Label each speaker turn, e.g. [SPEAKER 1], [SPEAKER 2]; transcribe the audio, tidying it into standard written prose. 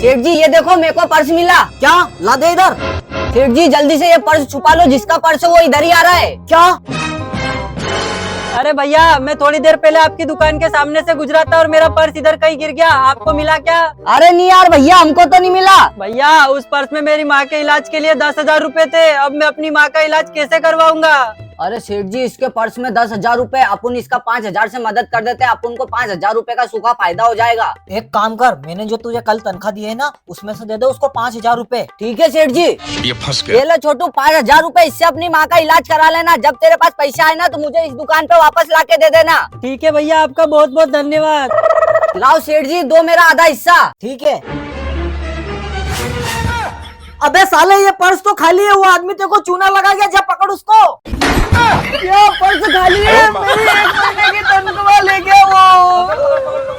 [SPEAKER 1] सेठ जी ये देखो मेरे को पर्स मिला।
[SPEAKER 2] क्या? ला दे इधर।
[SPEAKER 1] सेठ जी जल्दी से ये पर्स छुपा लो, जिसका पर्स है वो इधर ही आ रहा है।
[SPEAKER 2] क्या?
[SPEAKER 3] अरे भैया, मैं थोड़ी देर पहले आपकी दुकान के सामने से गुजरा था और मेरा पर्स इधर कहीं गिर गया। आपको मिला क्या?
[SPEAKER 1] अरे नहीं यार भैया, हमको तो नहीं मिला।
[SPEAKER 3] भैया, उस पर्स में मेरी माँ के इलाज के लिए 10,000 रुपए थे। अब मैं अपनी माँ का इलाज कैसे करवाऊंगा?
[SPEAKER 1] अरे सेठ जी इसके पर्स में 10,000 रुपए, अपन इसका 5,000 से मदद कर देते हैं, अपन को 5,000 रुपए का सूखा फायदा हो जाएगा।
[SPEAKER 2] एक काम कर, मैंने जो तुझे कल तनख्वाह दी है ना, उसमें से दे दे उसको 5,000 रुपए।
[SPEAKER 1] ठीक है सेठ जी।
[SPEAKER 4] ये फंस गया।
[SPEAKER 1] ये ले छोटू 5,000 रुपए, इससे अपनी माँ का इलाज करा लेना। जब तेरे पास पैसा आए ना तो मुझे इस दुकान पे वापस ला के दे देना।
[SPEAKER 3] ठीक है भैया, आपका बहुत बहुत धन्यवाद।
[SPEAKER 1] लाओ सेठ जी, दो मेरा आधा हिस्सा।
[SPEAKER 2] ठीक है। अबे साले, ये पर्स तो खाली है। वो आदमी तेरे को चूना लगा गया, जा पकड़ उसको।
[SPEAKER 1] ये पर्स खाली है, मेरी 1 महीने की तनख्वाह ले गया वो।